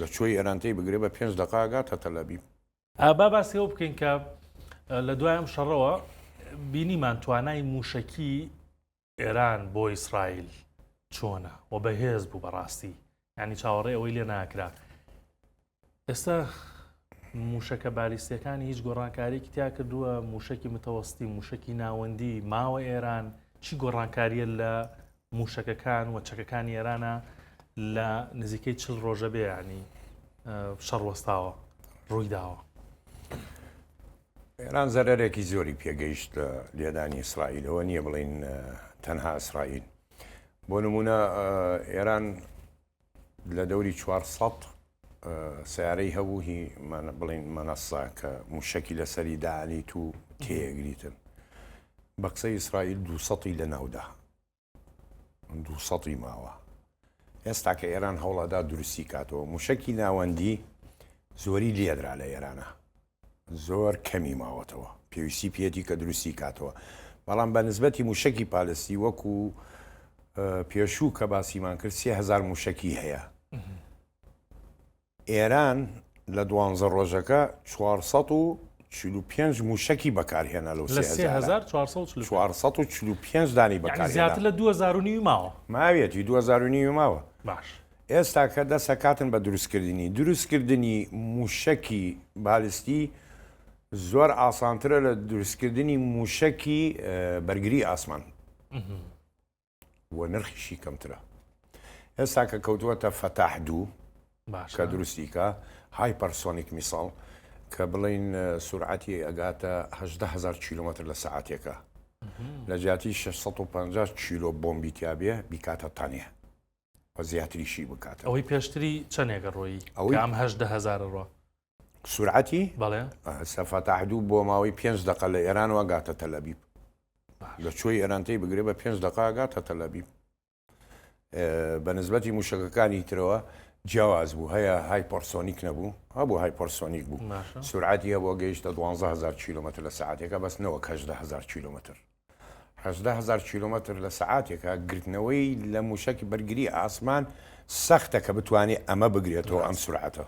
لە کوێی ئێرانتەی بگرێ بە 5 دقا گاتە تەلەبیب. با باسی ئەو بکەین کە لە دوایەم شەڕەوە بینیمان توانای موشکی ئێران بۆ ئیسرائیل چۆنە و بەهێز بوو بەڕاستی، ینی چاوەڕێ ئەوەی لێ ناکرا. ئێستا موشەکە بالیستیەکانی هیچ گۆڕانکاریەکی تیا کردووە؟ موشکی متەوەستی، موشکی ناوەندی ماوە ئێران چی گۆڕانکاریە لە موشەکەکان و چەکەکانی ئێرانە لە نزیکەی 40 ڕۆژە بێ، ینی شەڕوەستاوە ڕوویداوە؟ ئێران زەرەرێکی زۆری پێگەیشت لە لێدانی ئیسرائیلەوە نییە بڵین تەنها ئیسرائیل. بۆ نمونە ئێران لە دەوری 400 سیارەی هەبوو هی بڵین مەنەسا کە موشکی لەسەری داعانیت و تێگریتن. بە قسەی ئیسرائیل 200 لە ناودا 200 ماوە. ئێستا کە ئێران هەوڵەدا دروستی کاتەوە موشکی ناوەندی زۆری لێدرا لە ئێرانە، زۆر کەمی ماوەتەوە، پێویستی پێێتی کە دروستی کاتەوە. بەڵام بە نسبەتی موشکی پالستی وەکو پێشوو کە باسیمان کرد 3000 موشکی هەیە. ئێران لە 12 ڕۆژەکە 445 موشکی بەکارهێنا لەو 445 دانی بەکار زیاتر لە 2009 ماوە ماوێتی 2009 ماوە. باش ئێستا کە دەسەکاتن بە دروستکردنی موشکی بالستی زۆر ئاسانترە لە دروستکردنی موشکی بەرگری ئاسمان وە نرخیشی کەمترە. ئێستا کە کەوتووەتە فەتاح دوو کە دروستیکە هایپەرسۆنیک میساڵ کە بڵین سورعەتی ئەگاتە 18,000 کیلومتر لە سەعاتێکە، لە جیاتی 650 کیلۆ بۆمبی تیابێ بیکاتە تانێ و زیاتریشی بکاتە. ئەوەی پێشتری چەندێکە ڕۆیی ئەم 18,000 ڕۆ سورعەتی بەڵێ سەفەتاح دوو بۆ ماوەی 5 دقە لە ئێرانەوە گاتە تەلەبیب. لە کوێی ئێرانتەی بگرێ بە 5 دقا گاتە تەلەبیب. بە نسبەتی موشکەکانی ترەوە جیاواز بوو، هەیە هایپەرسۆنیک نەبوو، هەبوو هایپەرسۆنیک بوو، سورعەتی هەبووە گەیشتە 12,000 کیلومتر لە سەعاتێکە، بەس نەوەک 18,000 کیلومتر. 18,000 کیلومتر لە سەعاتێکە گرتنەوەی لە موشکی بەرگری ئاسمان سەختە کە بتوانێت ئەمە بگرێتەوە ئەم سورعەتە.